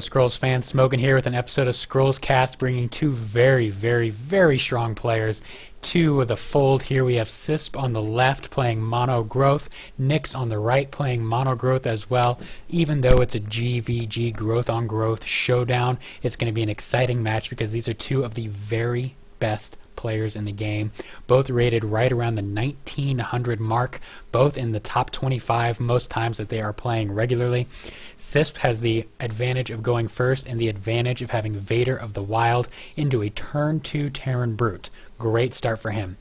Scrolls fans, Smoking here with an episode of Scrollscast, bringing two very strong players to the fold. Here we have Sysp on the left playing mono growth, Nixx on the right playing mono growth as well. Even though it's a GvG growth on growth showdown, it's going to be an exciting match because these are two of the very best players in the game, both rated right around the 1900 mark, both in the top 25 most times that they are playing regularly. Sysp has the advantage of going first and the advantage of having Vader of the Wild into a turn 2 Terran Brute. Great start for him.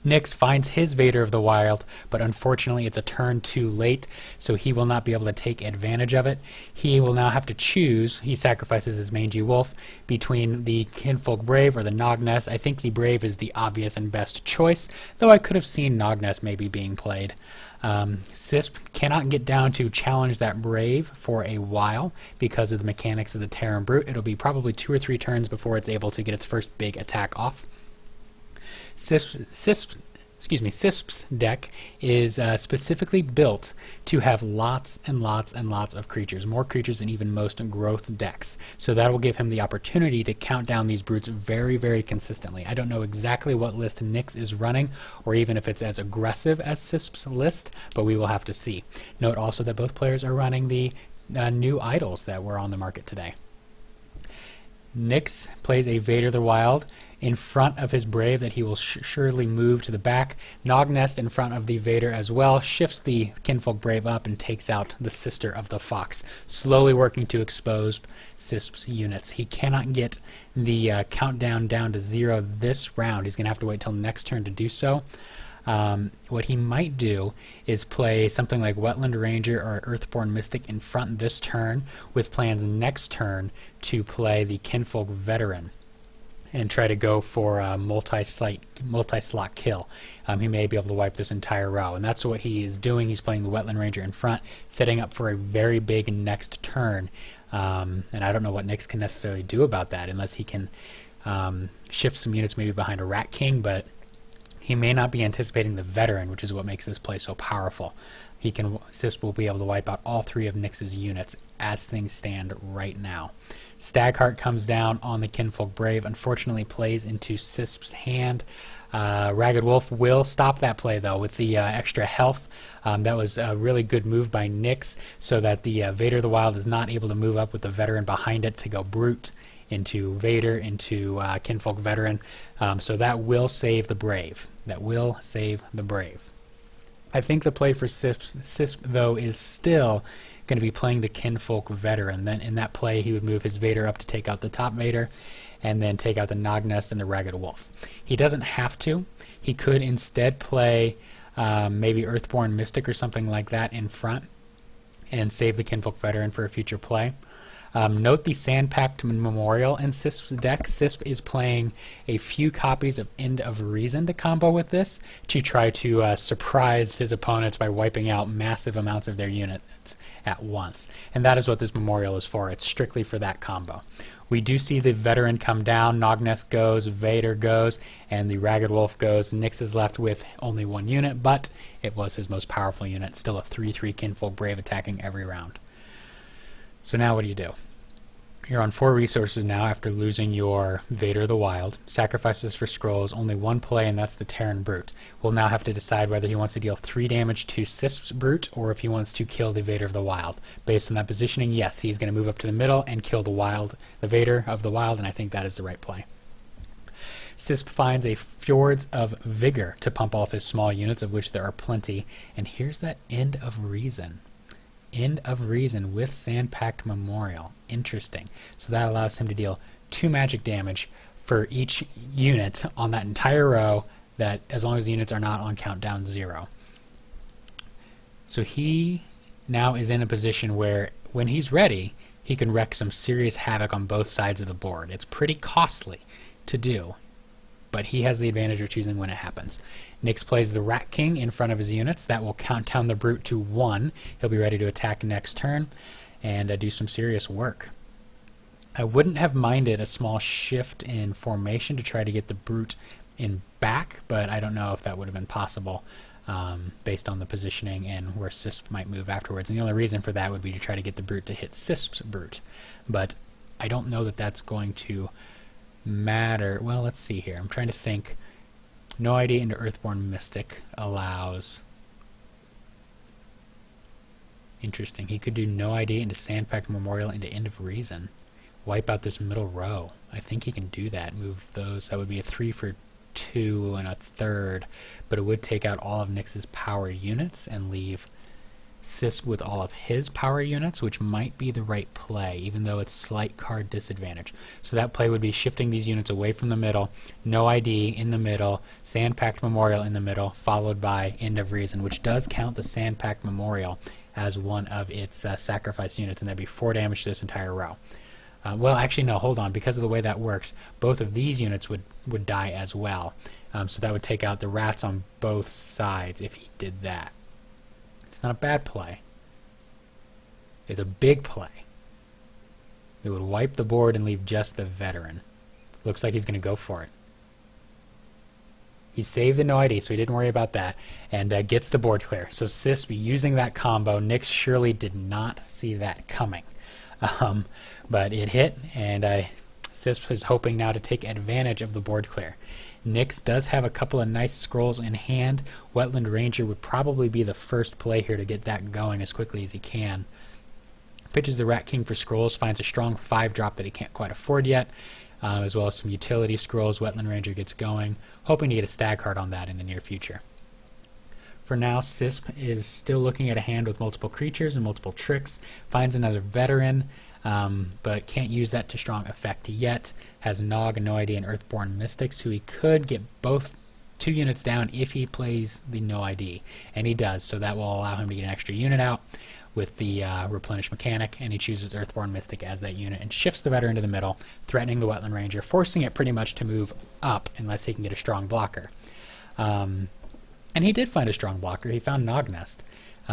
Nixx finds his Vader of the Wild, but unfortunately it's a turn too late, so he will not be able to take advantage of it. He will now have to choose, he sacrifices his mangy wolf, between the Kinfolk Brave or the Noggness. I think the Brave is the obvious and best choice, though I could have seen Noggness maybe being played. Sysp cannot get down to challenge that Brave for a while because of the mechanics of the Terran Brute. It'll be probably 2 or 3 turns before it's able to get its first big attack off. Sysp's deck is specifically built to have lots and lots of creatures, more creatures than even most growth decks. So that will give him the opportunity to count down these brutes very consistently. I don't know exactly what list Nixx is running, or even if it's as aggressive as Sysp's list, but we will have to see. Note also that both players are running the new idols that were on the market today. Nixx plays a Vader the Wild in front of his Brave that he will surely move to the back. Noggness in front of the Vader as well, shifts the Kinfolk Brave up and takes out the Sister of the Fox, slowly working to expose Sysp's units. He cannot get the countdown down to 0 this round. He's going to have to wait till next turn to do so. What he might do is play something like Wetland Ranger or Earthborn Mystic in front this turn, with plans next turn to play the Kinfolk Veteran and try to go for a multi-slot kill. He may be able to wipe this entire row, and that's what he is doing. He's playing the Wetland Ranger in front, setting up for a very big next turn. And I don't know what Nixx can necessarily do about that, unless he can shift some units maybe behind a Rat King, but he may not be anticipating the Veteran, which is what makes this play so powerful. Sysp will be able to wipe out all 3 of Nixx's units as things stand right now. Stagheart comes down on the Kinfolk Brave, unfortunately plays into Sysp's hand. Ragged Wolf will stop that play though with the extra health. That was a really good move by Nixx, so that the Vader the Wild is not able to move up with the Veteran behind it to go Brute into Vader, into Kinfolk Veteran. So that will save the Brave. That will save the Brave. I think the play for Sysp though is still going to be playing the Kinfolk Veteran. Then in that play he would move his Vader up to take out the top Vader, and then take out the Noggness and the Ragged Wolf. He doesn't have to. He could instead play maybe Earthborn Mystic or something like that in front and save the Kinfolk Veteran for a future play. Note the Sand-Packed Memorial in Sysp's deck. Sysp is playing a few copies of End of Reason to combo with this to try to surprise his opponents by wiping out massive amounts of their units at once. And that is what this Memorial is for. It's strictly for that combo. We do see the Veteran come down, Noggness goes, Vader goes, and the Ragged Wolf goes. Nixx is left with only 1 unit, but it was his most powerful unit. Still a 3/3 Kinfolk Brave attacking every round. So now what do? You're on 4 resources now after losing your Vader the Wild. Sacrifices for scrolls, only 1 play, and that's the Terran Brute. We'll now have to decide whether he wants to deal 3 damage to Sysp's Brute or if he wants to kill the Vader of the Wild. Based on that positioning, yes, he's going to move up to the middle and kill the Vader of the Wild, and I think that is the right play. Sysp finds a Fjords of Vigor to pump off his small units, of which there are plenty, and here's that End of Reason. End of Reason with Sand-Packed Memorial. Interesting. So that allows him to deal 2 magic damage for each unit on that entire row, that as long as the units are not on countdown 0. So he now is in a position where when he's ready, he can wreak some serious havoc on both sides of the board. It's pretty costly to do, but he has the advantage of choosing when it happens. Nixx plays the Rat King in front of his units. That will count down the Brute to 1. He'll be ready to attack next turn and do some serious work. I wouldn't have minded a small shift in formation to try to get the Brute in back, but I don't know if that would have been possible based on the positioning and where Sysp might move afterwards. And the only reason for that would be to try to get the brute to hit Sysp's brute. But I don't know that that's going to matter. Well, let's see here. I'm trying to think. No ID into Earthborn Mystic allows... Interesting. He could do no ID into Sandpacked Memorial into End of Reason. Wipe out this middle row. I think he can do that. Move those. That would be a 3 for 2 and a third. But it would take out all of Nixx's power units and leave Sysp with all of his power units, which might be the right play, even though it's slight card disadvantage. So that play would be shifting these units away from the middle, no ID in the middle, Sandpacked Memorial in the middle, followed by End of Reason, which does count the Sandpacked Memorial as one of its sacrifice units, and that'd be 4 damage to this entire row. Well, actually, no, hold on. Because of the way that works, both of these units would die as well. So that would take out the rats on both sides if he did that. It's not a bad play. It's a big play. It would wipe the board and leave just the veteran. Looks like he's going to go for it. He saved the no ID, so he didn't worry about that, and gets the board clear. So Sysp using that combo, Nixx surely did not see that coming. But it hit, and Sysp is hoping now to take advantage of the board clear. Nixx does have a couple of nice scrolls in hand. Wetland Ranger would probably be the first play here to get that going as quickly as he can. Pitches the Rat King for scrolls, finds a strong 5-drop that he can't quite afford yet, as well as some utility scrolls. Wetland Ranger gets going, hoping to get a stag card on that in the near future. For now, Sysp is still looking at a hand with multiple creatures and multiple tricks, finds another veteran, but can't use that to strong effect yet. Has Nog and No ID and Earthborn Mystic, so he could get both 2 units down if he plays the No ID, and he does, so that will allow him to get an extra unit out with the replenish mechanic, and he chooses Earthborn Mystic as that unit and shifts the veteran to the middle, threatening the Wetland Ranger, forcing it pretty much to move up unless he can get a strong blocker. And he did find a strong blocker. He found Nognest.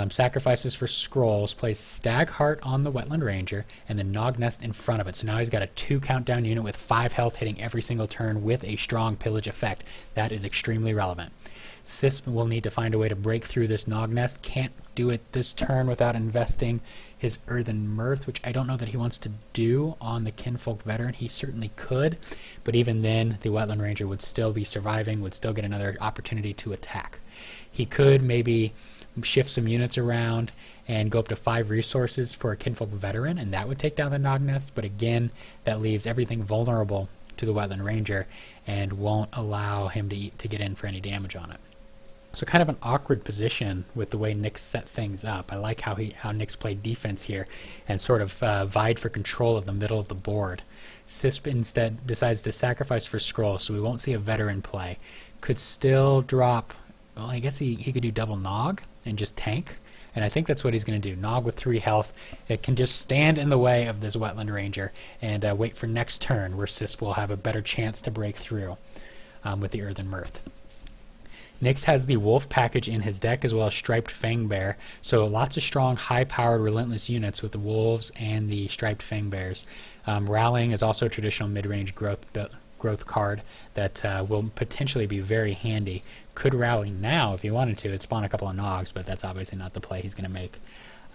Sacrifices for scrolls, plays Stag Heart on the Wetland Ranger, and then Nognest in front of it. So now he's got a 2 countdown unit with 5 health hitting every single turn with a strong pillage effect. That is extremely relevant. Sysp will need to find a way to break through this Nognest. Can't do it this turn without investing his Earthen Mirth, which I don't know that he wants to do on the Kinfolk Veteran. He certainly could, but even then, the Wetland Ranger would still be surviving, would still get another opportunity to attack. He could maybe shift some units around and go up to 5 resources for a Kinfolk Veteran, and that would take down the Nognest, but again, that leaves everything vulnerable to the Wetland Ranger and won't allow him to get in for any damage on it. So kind of an awkward position with the way Nixx set things up. I like how Nixx played defense here and sort of vied for control of the middle of the board. Sysp instead decides to sacrifice for scroll, so we won't see a veteran play. Could still drop, well, I guess he could do double Nog and just tank, and I think that's what he's going to do. Nog with 3 health. It can just stand in the way of this Wetland Ranger and wait for next turn where Sysp will have a better chance to break through with the Earthen Mirth. Nixx has the Wolf package in his deck as well as Striped Fangbear, so lots of strong, high-powered, relentless units with the Wolves and the Striped Fangbears. Rallying is also a traditional mid-range growth card that will potentially be very handy. Could rally now if he wanted to. It'd spawn a couple of Nogs, but that's obviously not the play he's going to make.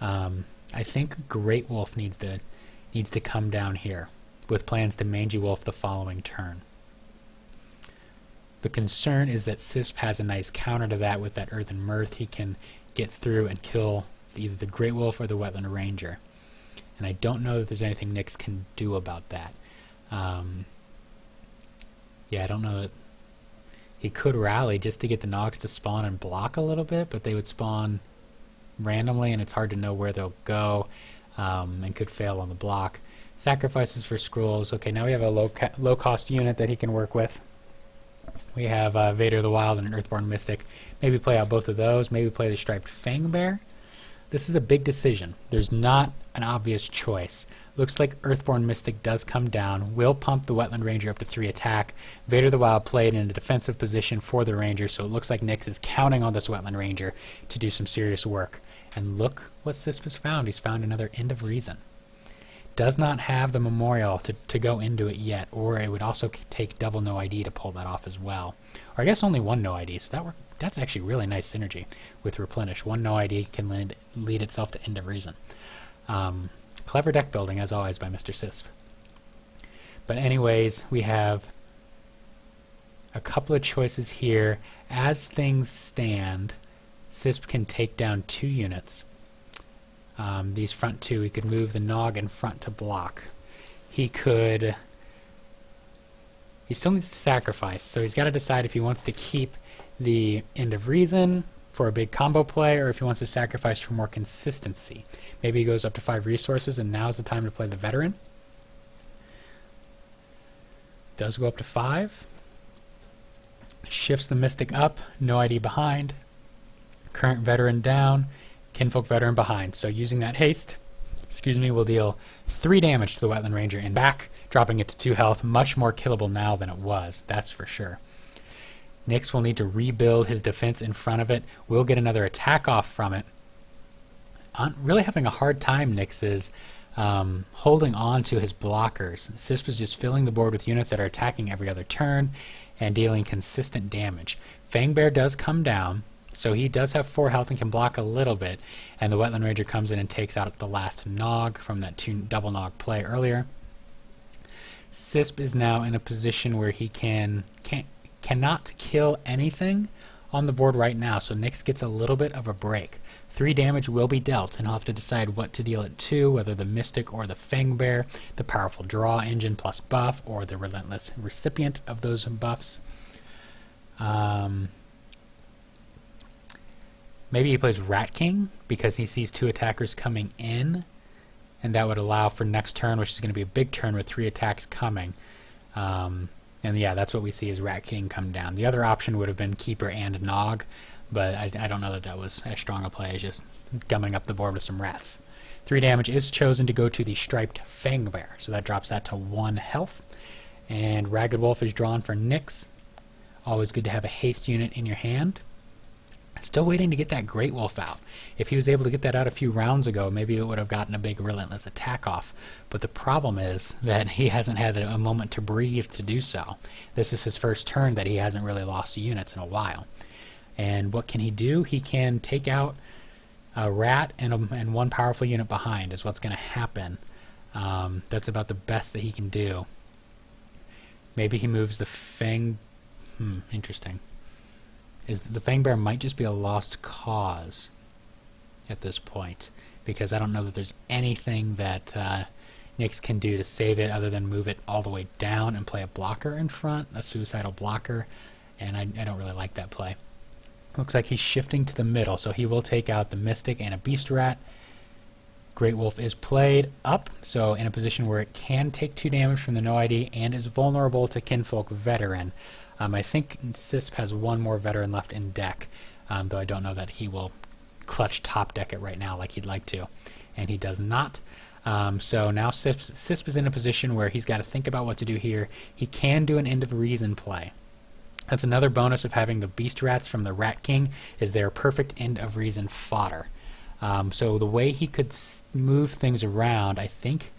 I think Great Wolf needs to come down here with plans to Mangy Wolf the following turn. The concern is that Sysp has a nice counter to that with that Earthen Mirth. He can get through and kill either the Great Wolf or the Wetland Ranger. And I don't know that there's anything Nixx can do about that. Yeah, I don't know that he could rally just to get the Nogs to spawn and block a little bit, but they would spawn randomly and it's hard to know where they'll go, and could fail on the block. Sacrifices for scrolls. Okay, now we have a low-cost unit that he can work with. We have Vader the Wild and an Earthborn Mystic. Maybe play out both of those. Maybe play the Striped Fangbear. This is a big decision. There's not an obvious choice. Looks like Earthborn Mystic does come down. Will pump the Wetland Ranger up to 3 attack. Vader the Wild played in a defensive position for the Ranger, so it looks like Nixx is counting on this Wetland Ranger to do some serious work. And look what Sysp has found. He's found another End of Reason. Does not have the Memorial to go into it yet, or it would also take double No ID to pull that off as well. Or I guess only 1 No ID, so that That's actually really nice synergy with Replenish. One no ID can lead itself to End of Reason. Clever deck building, as always, by Mr. Sysp. But anyways, we have a couple of choices here. As things stand, Sysp can take down 2 units. These front 2, he could move the Nog in front to block. He still needs to sacrifice, so he's got to decide if he wants to keep the End of Reason for a big combo play, or if he wants to sacrifice for more consistency. Maybe he goes up to 5 resources, and now's the time to play the Veteran. Does go up to 5. Shifts the Mystic up, no ID behind. Current Veteran down, Kinfolk Veteran behind. So using that haste, will deal 3 damage to the Wetland Ranger and back, dropping it to 2 health. Much more killable now than it was, that's for sure. Nixx will need to rebuild his defense in front of it. We'll get another attack off from it. I'm really having a hard time, Nixx is holding on to his blockers. Sysp is just filling the board with units that are attacking every other turn and dealing consistent damage. Fangbear does come down, so he does have 4 health and can block a little bit, and the Wetland Ranger comes in and takes out the last Nog from that 2 double Nog play earlier. Sysp is now in a position where he cannot kill anything on the board right now, so Nixx gets a little bit of a break. 3 damage will be dealt, and he'll have to decide what to deal it to, whether the Mystic or the Fangbear, the powerful draw engine plus buff, or the relentless recipient of those buffs. Maybe he plays Rat King because he sees 2 attackers coming in, and that would allow for next turn, which is going to be a big turn with 3 attacks coming. And yeah, that's what we see as Rat King come down. The other option would have been Keeper and Nog, but I don't know that was as strong a play as just gumming up the board with some rats. 3 damage is chosen to go to the Striped Fangbear, so that drops that to 1 health. And Ragged Wolf is drawn for Nixx. Always good to have a haste unit in your hand. Still waiting to get that Great Wolf out. If he was able to get that out a few rounds ago, maybe it would have gotten a big relentless attack off. But the problem is that he hasn't had a moment to breathe to do so. This is his first turn that he hasn't really lost units in a while. And what can he do? He can take out a rat and 1 powerful unit behind is what's going to happen. That's about the best that he can do. Maybe he moves the Fang... interesting. The Fangbear might just be a lost cause at this point, because I don't know that there's anything that Nixx can do to save it other than move it all the way down and play a blocker in front, a suicidal blocker, and I don't really like that play. Looks like he's shifting to the middle, so he will take out the Mystic and a Beast Rat. Great Wolf is played up, so in a position where it can take 2 damage from the no ID and is vulnerable to Kinfolk Veteran. I think Sysp has 1 more Veteran left in deck, though I don't know that he will clutch top deck it right now like he'd like to, and he does not. So now Sysp is in a position where he's got to think about what to do here. He can do an End of Reason play. That's another bonus of having the Beast Rats from the Rat King, is they're perfect End of Reason fodder. So the way he could move things around, I think...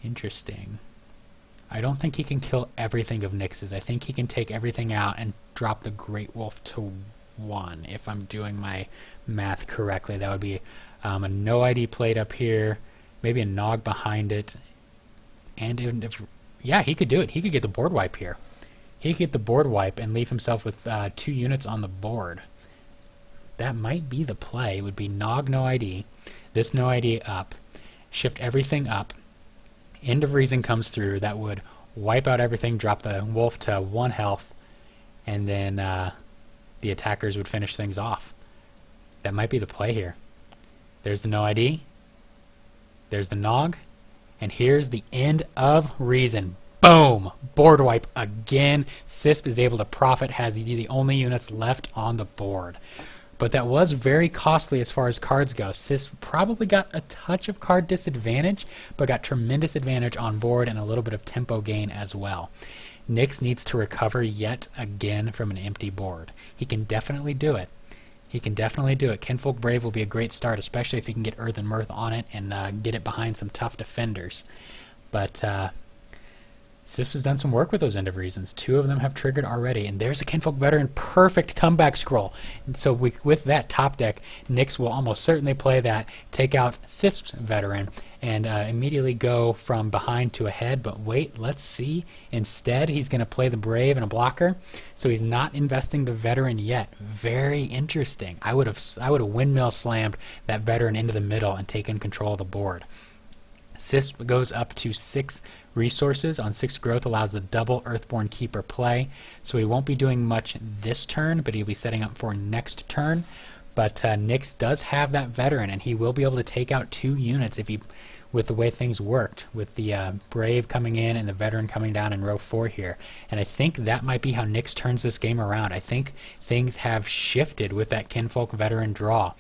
Interesting. I don't think he can kill everything of Nixx's. I think he can take everything out and drop the Great Wolf to 1, if I'm doing my math correctly. That would be a no ID plate up here, maybe a Nog behind it, and yeah, he could do it. He could get the board wipe here. He could get the board wipe and leave himself with 2 units on the board. That might be the play. It would be Nog no ID, this no ID up, shift everything up, End of Reason comes through. That would wipe out everything, drop the wolf to 1 health, and then the attackers would finish things off. That might be the play here. There's the no ID. There's the Nog. And here's the End of Reason. Boom! Board wipe again. Sysp is able to profit, has the only units left on the board. But that was very costly as far as cards go. Sysp probably got a touch of card disadvantage, but got tremendous advantage on board and a little bit of tempo gain as well. Nixx needs to recover yet again from an empty board. He can definitely do it. He can definitely do it. Kinfolk Brave will be a great start, especially if he can get Earth and Mirth on it and get it behind some tough defenders. But Sysp has done some work with those End of Reasons. 2 of them have triggered already, and there's a Kinfolk Veteran, perfect comeback scroll. And so with that top deck, Nixx will almost certainly play that, take out Sysp's Veteran, and immediately go from behind to ahead. But wait, let's see. Instead, he's going to play the Brave and a blocker, so he's not investing the Veteran yet. Very interesting. I would have windmill slammed that Veteran into the middle and taken control of the board. Sysp goes up to 6 resources. On 6 growth allows the double Earthborn Keeper play, so he won't be doing much this turn, but he'll be setting up for next turn. But Nixx does have that Veteran, and he will be able to take out 2 units if he, with the way things worked, with the Brave coming in and the Veteran coming down in row 4 here. And I think that might be how Nixx turns this game around. I think things have shifted with that Kinfolk Veteran draw.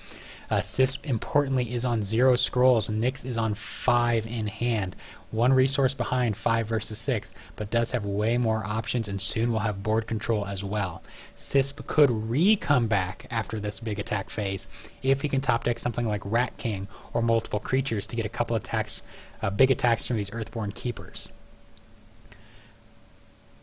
Sysp, importantly, is on 0 scrolls. Nixx is on 5 in hand. 1 resource behind, 5 versus 6, but does have way more options, and soon will have board control as well. Sysp could come back after this big attack phase if he can top deck something like Rat King or multiple creatures to get a couple attacks, big attacks from these Earthborn Keepers.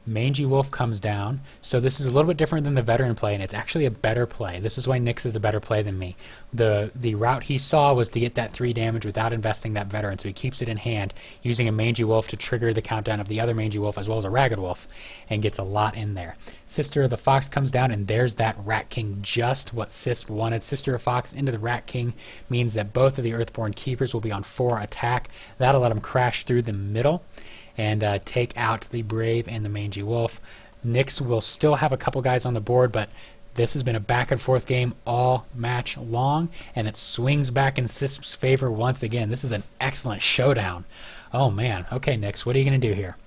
Mangy Wolf comes down, so this is a little bit different than the Veteran play, and it's actually a better play. This is why Nixx is a better play than me. The route he saw was to get that 3 damage without investing that Veteran, so he keeps it in hand, using a Mangy Wolf to trigger the countdown of the other Mangy Wolf as well as a Ragged Wolf, and gets a lot in there. Sister of the Fox comes down, and there's that Rat King, just what Sysp wanted. Sister of Fox into the Rat King means that both of the Earthborn Keepers will be on 4 attack. That'll let him crash through the middle and take out the Brave and the Mangy Wolf. Nixx will still have a couple guys on the board, but this has been a back and forth game all match long, and it swings back in Sysp's favor once again. This is an excellent showdown. Oh man. Okay, Nixx, what are you going to do here?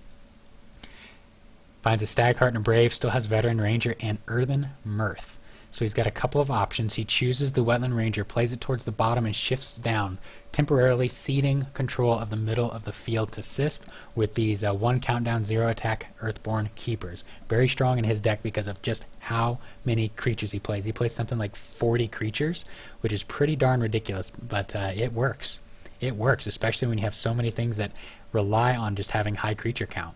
Finds a Stagheart and a Brave, still has Veteran Ranger and Earthen Mirth. So he's got a couple of options. He chooses the Wetland Ranger, plays it towards the bottom, and shifts down, temporarily ceding control of the middle of the field to Sysp with these 1 countdown 0 attack Earthborn Keepers. Very strong in his deck because of just how many creatures he plays. He plays something like 40 creatures, which is pretty darn ridiculous, but it works. It works, especially when you have so many things that rely on just having high creature count.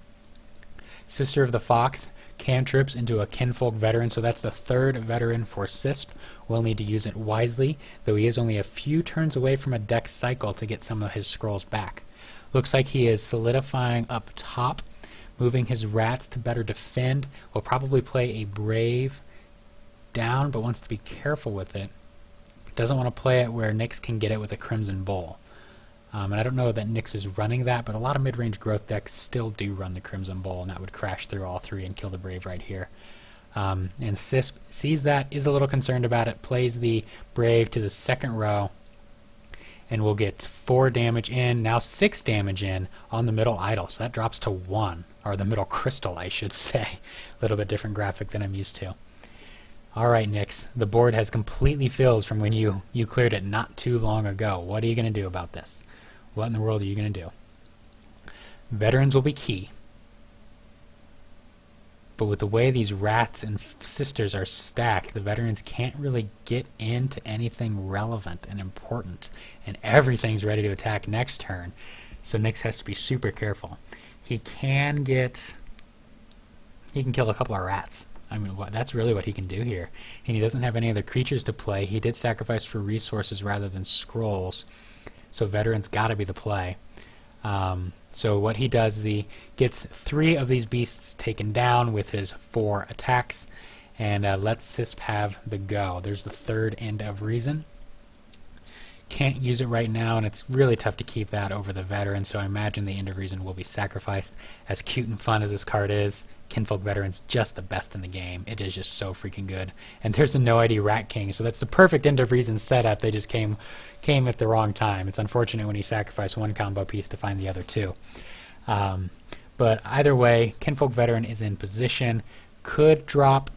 Sister of the Fox cantrips into a Kinfolk Veteran, so that's the 3rd Veteran for Sysp. We'll need to use it wisely, though he is only a few turns away from a deck cycle to get some of his scrolls back. Looks like he is solidifying up top, moving his rats to better defend. Will probably play a Brave down, but wants to be careful with it. Doesn't want to play it where Nixx can get it with a Crimson Bull. And I don't know that Nixx is running that, but a lot of mid-range growth decks still do run the Crimson Bull, and that would crash through all 3 and kill the Brave right here. And Sysp sees that, is a little concerned about it, plays the Brave to the 2nd row, and will get 4 damage in, now 6 damage in on the middle idol, so that drops to 1, or the middle crystal, I should say. A little bit different graphic than I'm used to. Alright, Nixx, the board has completely filled from when you cleared it not too long ago. What are you going to do about this? What in the world are you going to do? Veterans will be key. But with the way these rats and sisters are stacked, the Veterans can't really get into anything relevant and important. And everything's ready to attack next turn. So Nixx has to be super careful. He can kill a couple of rats. I mean, that's really what he can do here. And he doesn't have any other creatures to play. He did sacrifice for resources rather than scrolls. So Veterans got to be the play. So what he does is he gets 3 of these beasts taken down with his 4 attacks, and lets Sysp have the go. There's the 3rd End of Reason. Can't use it right now, and it's really tough to keep that over the Veteran, so I imagine the End of Reason will be sacrificed. As cute and fun as this card is, Kinfolk Veteran's just the best in the game. It is just so freaking good. And there's a No ID Rat King, so that's the perfect End of Reason setup. They just came at the wrong time. It's unfortunate when you sacrifice 1 combo piece to find the other 2. But either way, Kinfolk Veteran is in position. Could drop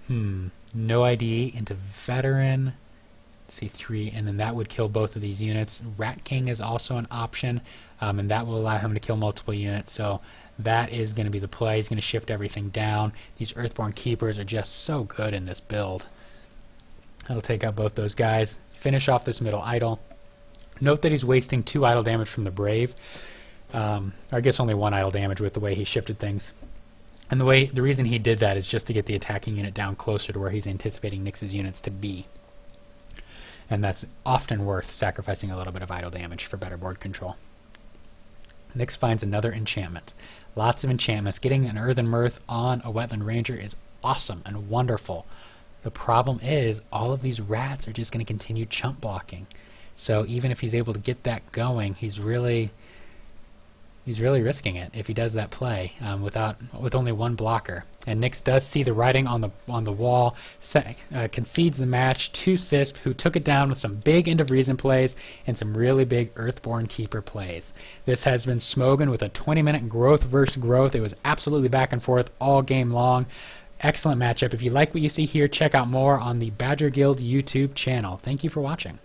No ID into Veteran. C3, and then that would kill both of these units. Rat King is also an option, and that will allow him to kill multiple units, so that is going to be the play. He's going to shift everything down. These Earthborn Keepers are just so good in this build. That'll take out both those guys, finish off this middle idol. Note that he's wasting 2 idol damage from the Brave. I guess only 1 idle damage with the way he shifted things. And the reason he did that is just to get the attacking unit down closer to where he's anticipating Nixx's units to be. And that's often worth sacrificing a little bit of idle damage for better board control. Nixx finds another enchantment. Lots of enchantments. Getting an Earthen Mirth on a Wetland Ranger is awesome and wonderful. The problem is all of these rats are just going to continue chump blocking. So even if he's able to get that going, he's really risking it if he does that play with only 1 blocker. And Nixx does see the writing on the wall, concedes the match to Sysp, who took it down with some big End of Reason plays and some really big Earthborn Keeper plays. This has been Smogan with a 20-minute growth versus growth. It was absolutely back and forth all game long. Excellent matchup. If you like what you see here, check out more on the Badger Guild YouTube channel. Thank you for watching.